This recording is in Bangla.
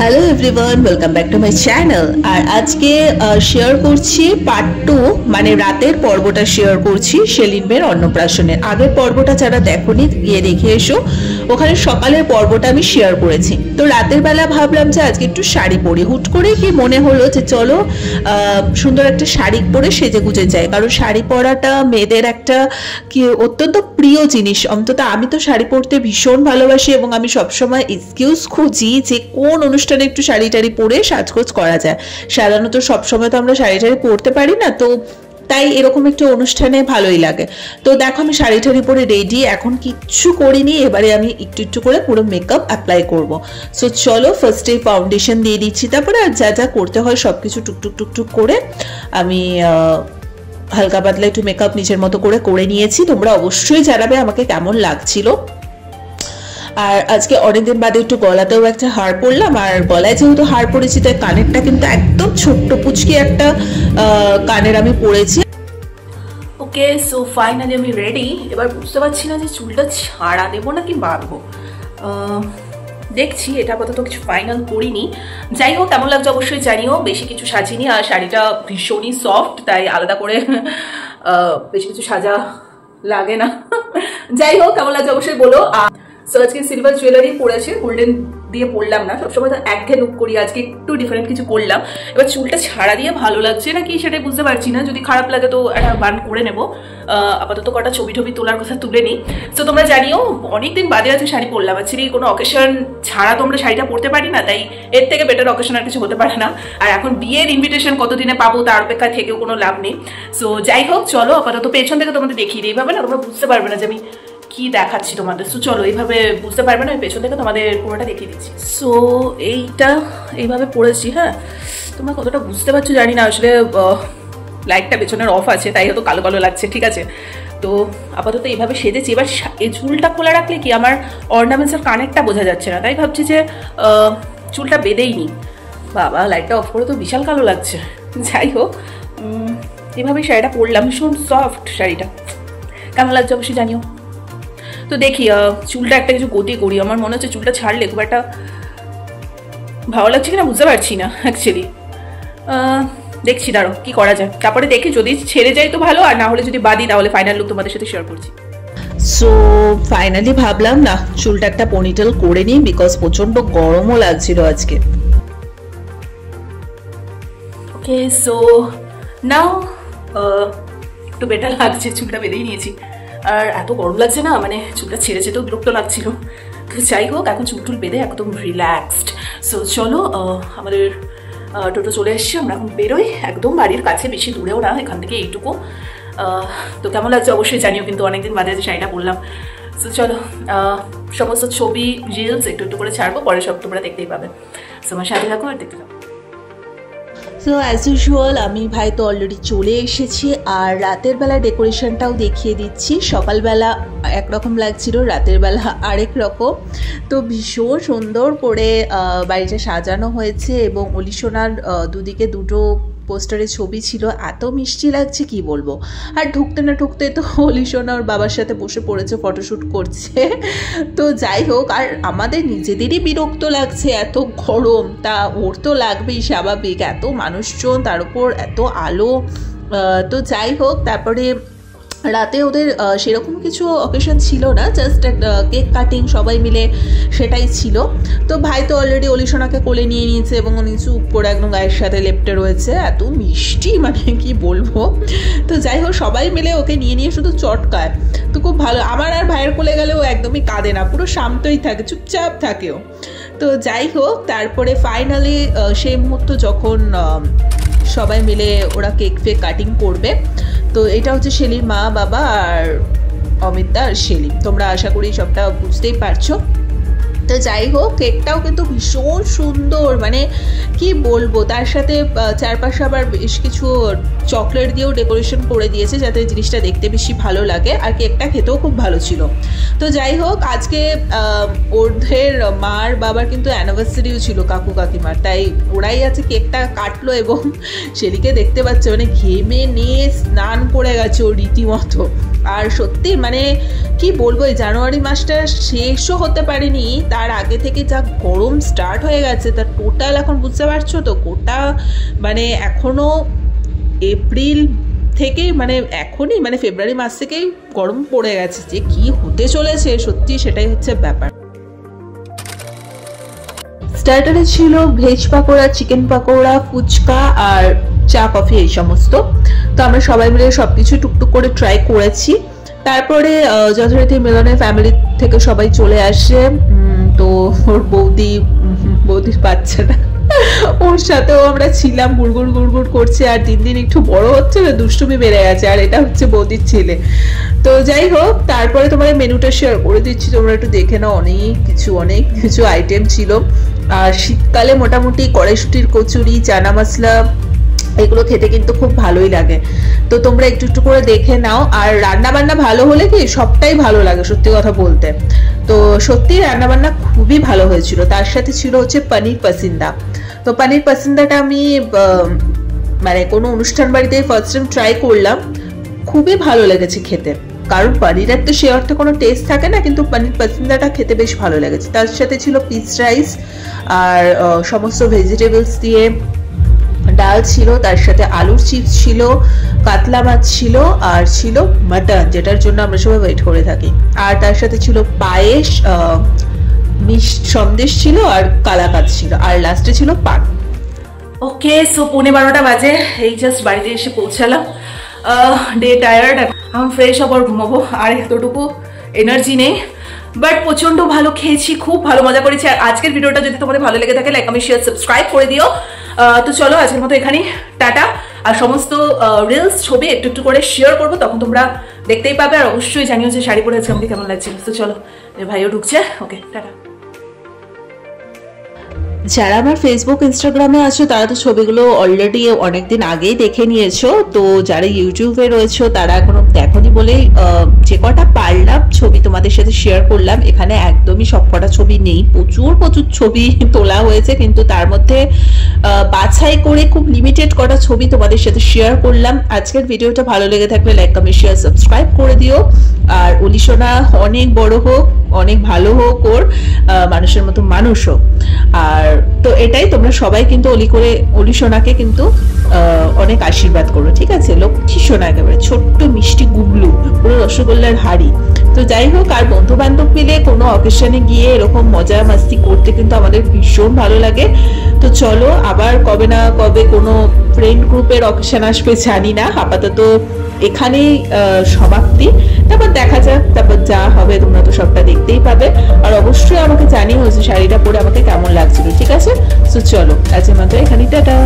Hello everyone, welcome back to my channel. আর আজকে শেয়ার করছি পার্ট 2, মানে রাতের পর্বটা শেয়ার করছি সেলিন মেয়ের অন্নপ্রাশনের। আগের পর্বটা যারা দেখোনি গিয়ে দেখে এসো, ওখানে সকালের পর্বটা আমি শেয়ার করেছি। তো রাতের বেলা ভাবলাম যে আজকে একটু শাড়ি পরি, হুট করে কি মনে হলো যে চলো সুন্দর একটা শাড়ি পরে সেজে গুজে যাই, কারণ শাড়ি পরাটা মেয়েদের একটা কি অত্যন্ত প্রিয় জিনিস। অন্তত আমি তো শাড়ি পরতে ভীষণ ভালোবাসি এবং আমি সবসময় এক্সকিউজ খুঁজি যে কোন অনুষ্ঠানে একটু শাড়ি টাড়ি পরে সাজগোজ করা যায়। সাধারণত সবসময় তো আমরা শাড়ি টাড়ি পরতে পারি না, তো তাই এরকম একটা অনুষ্ঠানে ভালোই লাগে। তো দেখো আমি শাড়ি টাড়ি পরে রেডি, এখন কিচ্ছু করিনি, এবারে আমি একটু একটু করে পুরো মেকআপ অ্যাপ্লাই করব। সো চলো ফার্স্টে ফাউন্ডেশন দিয়ে দিচ্ছি, তারপরে আর যা যা করতে হয় সব কিছু টুকটুক টুকটুক করে আমি হালকা পাতলা একটু মেকআপ নিজের মতো করে নিয়েছি। তোমরা অবশ্যই জানাবে আমাকে কেমন লাগছিল। আর আজকে অনেকদিন বাদে একটু গলাতেও একটা হার পরলাম, আর গলায় যেহেতু হার পরেছি তাই কানেরটা কিন্তু একদম ছোট্ট পুচকি একটা কানের আমি পরেছি। ওকে, সো ফাইনালি আমি রেডি। এবার বুঝতে পারছি না যে চুলটা ছাড়া দেবো নাকি বাঁধবো, দেখছি। এটা আপাতত কিছু ফাইনাল করিনি। যাই হোক, কেমন লাগছে অবশ্যই জানিও। বেশি কিছু সাজিনি, আর শাড়িটা ভীষণই সফট, তাই আলাদা করে বেশি কিছু সাজা লাগে না। যাই হোক, কেমন লাগছে অবশ্যই বলো। সো আজকে সিলভার জুয়েলারি পরেছে, গোল্ডেন দিয়ে পরলাম না, সবসময় তো একঘেয়ে লুক করি, আজকে একটু ডিফারেন্ট কিছু করলাম। এবার চুলটা ছাড়া দিয়ে ভালো লাগছে না কি সেটাই বুঝতে পারছি না। যদি খারাপ লাগে তো একটা বান করে নেবো। আপাতত কটা ছবি তোলার কথা তুলে নিই। সো তোমরা জানিও অনেকদিন বাদে আজকে শাড়ি পরলাম। অ্যাকচুয়ালি কোনো অকেশন ছাড়া তোমরা শাড়িটা পরতে পারি না, তাই এর থেকে বেটার অকেশন আর কিছু হতে পারে না। আর এখন বিয়ের ইনভিটেশন কতদিনে পাবো তার অপেক্ষায় থেকেও কোনো লাভ নেই। সো যাই হোক, চলো আপাতত পেছন থেকে তোমাদের দেখিয়ে দিই। এইভাবে না তোমরা বুঝতে পারবে না যে আমি কি দেখাচ্ছি তোমাদের। সো চলো, এইভাবে বুঝতে পারবে না, আমি পেছন থেকে তোমাদের পুরোটা দেখিয়ে দিচ্ছি। সো এইটা এইভাবে পড়েছি। হ্যাঁ, তোমরা কতটা বুঝতে পারছো জানি না, আসলে লাইটটা পেছনের অফ আছে তাই হয়তো কালো কালো লাগছে। ঠিক আছে, তো আপাতত এইভাবে সেজেছি। এবার এই চুলটা খোলা রাখলে কি আমার অর্নামেন্টসের কানেরটা বোঝা যাচ্ছে না, তাই ভাবছি যে চুলটা বেঁধেই নি। বাবা, লাইটটা অফ করে তো বিশাল কালো লাগছে। যাই হোক, এইভাবেই শাড়িটা পরলাম। ভীষণ সফট শাড়িটা, কেমন লাগছে অবশ্যই জানিও। তো দেখি চুলটা একটা কিছু গতি করি। আমার মনে হচ্ছে চুলটা ছাড়লে খুব একটা ভালো লাগছে কিনা বুঝতে পারছি না অ্যাকচুয়ালি। দেখছি, দাঁড়ো কি করা যায়, তারপরে দেখি যদি ছেড়ে যায় তো ভালো, আর না হলে যদি বাদি তাহলে ফাইনাল লুক তোমাদের সাথে শেয়ার করছি। সো ফাইনালি ভাবলাম না চুলটা একটা পনিটেল করে নিই, বিকজ প্রচন্ড গরমও লাগছিল আজকে। ওকে, সো নাও একটু বেটার লাগছে, চুলটা বেঁধেই নিয়েছি। আর এত গরম লাগছে না, মানে চুলটা ছেড়ে যেতেও বিরক্ত লাগছিল। তো যাই হোক, এখন চুল বেঁধে একদম রিল্যাক্সড। সো চলো, আমাদের টোটো চলে এসছে, আমরা এখন বেরোই। একদম বাড়ির কাছে, বেশি দূরেও না, এখান থেকে এইটুকু। তো কেমন লাগছে অবশ্যই জানিও, কিন্তু অনেকদিন বাদে যে শাড়িটা পরলাম। সো চলো, সমস্ত ছবি রিলস একটু একটু করে ছাড়বো, পরে সব তোমরা দেখতেই পাবে। সো আমার সাথে থাকো আর দেখতে থাকো। সো অ্যাজ ইউজুয়াল আমি ভাই তো অলরেডি চলে এসেছি, আর রাতের বেলা ডেকোরেশনটাও দেখিয়ে দিচ্ছি। সকালবেলা একরকম লাগছিল, রাতের বেলা আরেক রকম। তো ভীষণ সুন্দর করে বাড়িটা সাজানো হয়েছে, এবং অলিশোনার দুদিকে দুটো পোস্টারের ছবি ছিল, এত মিষ্টি লাগছে কি বলবো। আর ঢুকতে না ঢুকতে তো অলিশোনা ওর বাবার সাথে বসে পড়েছে, ফটোশ্যুট করছে। তো যাই হোক, আর আমাদের নিজেদেরই বিরক্ত লাগছে, এত গরম, তা ওর তো লাগবেই স্বাভাবিক, এত মানুষজন, তার উপর এত আলো। তো যাই হোক, তারপরে রাতে ওদের সেরকম কিছু অকেশন ছিল না, জাস্ট কেক কাটিং সবাই মিলে সেটাই ছিল। তো ভাই তো অলরেডি অলিশোনাকে কোলে নিয়ে নিয়েছে, এবং উনি চুপ করে একদম গায়ের সাথে লেপটে রয়েছে, এত মিষ্টি মানে কি বলবো। তো যাই হোক, সবাই মিলে ওকে নিয়ে শুধু চটকায়, তো খুব ভালো। আমার আর ভাইয়ের কোলে গেলেও একদমই কাঁদে না, পুরো শান্তই থাকে, চুপচাপ থাকেও। তো যাই হোক, তারপরে ফাইনালি সেই মুহূর্ত যখন সবাই মিলে ওরা কেক ফেক কাটিং করবে। তো এটা হচ্ছে শেলির মা, বাবা আর অমিতা আর শেলি, তোমরা আশা করি সবটা বুঝতেই পারছো। তো যাই হোক, কেকটাও কিন্তু ভীষণ সুন্দর, মানে কি বলবো। তার সাথে চারপাশে আবার বেশ কিছু চকলেট দিয়েও ডেকোরেশন করে দিয়েছে, যাতে জিনিসটা দেখতে বেশি ভালো লাগে, আর কেকটা খেতেও খুব ভালো ছিল। তো যাই হোক, আজকে ওদের মার বাবার কিন্তু অ্যানিভার্সারিও ছিল, কাকু কাকিমার, তাই ওরাই আছে কেকটা কাটলো। এবং শেলিকে দেখতে পাচ্ছে, মানে ঘেমে নিয়ে স্নান করে গেছে ও রীতিমতো। আর সত্যি মানে কি বলবো, এই জানুয়ারি মাসটা শেষও হতে পারেনি, তার আগে থেকে যা গরম স্টার্ট হয়ে গেছে তার টোটাল এখন বুঝতে পারছো তো, গোটা মানে এখনো এপ্রিল থেকে মানে এখনই মানে ফেব্রুয়ারি মাস থেকেই গরম পড়ে গেছে, যে কি হতে চলেছে সত্যি সেটাই হচ্ছে ব্যাপার। স্টার্টারে ছিল ভেজ পাকোড়া, চিকেন পাকোড়া, ফুচকা আর চা কফি এই সমস্ত। তো আমরা সবাই মিলে সবকিছু টুকটুক করে ট্রাই করেছি। তারপরে যথারীতি মিলনের ফ্যামিলি থেকে সবাই চলে আসে। তো ওর বৌদির বাচ্চাটা, ওর সাথেও আমরা ছিলাম, গুড়গুড় গুড়গুড় করছে, আর দিন দিন একটু বড় হচ্ছে না, দুষ্টুমি বেড়ে গেছে। আর এটা হচ্ছে বৌদির ছেলে। তো যাই হোক, তারপরে তোমার মেনুটা শেয়ার করে দিচ্ছি, তোমরা একটু দেখে নাও। অনেক কিছু আইটেম ছিল। আর শীতকালে মোটামুটি কড়াইশুটির কচুরি, চানা মশলা এগুলো খেতে কিন্তু খুব ভালোই লাগে। তো তোমরা একটু একটু করে দেখে নাও। আর রান্না বান্না ভালো হলে কি সবটাই ভালো লাগে সত্যি কথা বলতে। তো সত্যি রান্না বান্না খুবই ভালো হয়েছিল। তার সাথে ছিল হচ্ছে পনির পাসিন্দা। তো পনির পাসিন্দাটা আমি মানে কোনো অনুষ্ঠান বাড়িতে ফার্স্ট টাইম ট্রাই করলাম, খুবই ভালো লেগেছে খেতে। কারণ পনিরের তো সে অর্থে কোনো টেস্ট থাকে না, কিন্তু পনির পাসিন্দাটা খেতে বেশ ভালো লেগেছে। তার সাথে ছিল পিস রাইস আর সমস্ত ভেজিটেবলস দিয়ে ডাল ছিল, তার সাথে আলুর চিপস ছিল, কাতলা মাছ ছিল, আর ছিল মাটন, যেটার জন্য আমরা সবাই ওয়েট করে থাকি। আর তার সাথে ছিল পায়েস, সন্দেশ ছিল, আর কালাকাত ছিল, আর লাস্টে ছিল পান। ওকে, সো 11:15 বাজে, এই জাস্ট বাড়িতে এসে পৌঁছালাম। ডে টায়ার্ড, আমি ফ্রেশ হব আর ঘুমাবো, আর এতটুকু এনার্জি নেই। বাট প্রচন্ড ভালো খেয়েছি, খুব ভালো মজা করেছি। আর আজকের ভিডিওটা যদি তোমাদের ভালো লেগে থাকে, লাইক কমেন্ট শেয়ার সাবস্ক্রাইব করে দিও। তো চলো আজকের মতো এখানেই টাটা। আর সমস্ত রিলস ছবি একটু একটু করে শেয়ার করবো, তখন তোমরা দেখতেই পাবে। আর অবশ্যই জানিও যে শাড়ি পরে আজকে আমাকে কেমন লাগছে। তো চলো, ভাইও ঢুকছে। ওকে, টাটা। যারা আমার ফেসবুক ইনস্টাগ্রামে আছো তারা তো ছবিগুলো অলরেডি অনেকদিন আগেই দেখে নিয়েছো। তো যারা ইউটিউবে রয়েছো তারা এখনো দেখোনি বলেই যে কটা পারলাম ছবি তোমাদের সাথে শেয়ার করলাম। এখানে একদমই সব কটা ছবি নেই, প্রচুর ছবি তোলা হয়েছে, কিন্তু তার মধ্যে বাছাই করে খুব লিমিটেড কটা ছবি তোমাদের সাথে শেয়ার করলাম। আজকের ভিডিওটা ভালো লেগে থাকলে লাইক কমেন্ট শেয়ার সাবস্ক্রাইব করে দিও। আর অলিশোনা অনেক বড় হোক, অনেক ভালো হোক, ওর মানুষের মতো মানুষ হোক। আর তো এটাই, তোমরা সবাই কিন্তু অলি সোনাকে কিন্তু অনেক আশীর্বাদ করো, ঠিক আছে? লক্ষ্মী সোনা, একেবারে ছোট্ট মিষ্টি গুবলু, পুরো রসগোল্লার হাড়ি। তো যাই হোক, আর বন্ধু বান্ধব মিলে কোনো অকেশনে গিয়ে এরকম মজা মাস্তি করতে কিন্তু আমাদের ভীষণ ভালো লাগে। তো চলো, আবার কবে না কবে কোনো ফ্রেন্ড গ্রুপের অকেশন আসবে জানি না, আপাতত এখানেই সমাপ্তি। তারপর দেখা যাক, তারপর যা হবে তোমরা তো সবটা দেখতেই পাবে। আর অবশ্যই আমাকে জানিও যে শাড়িটা পরে আমাকে কেমন লাগছিল, ঠিক আছে? তো চলো, আজকের মতো এখানেই টাটা।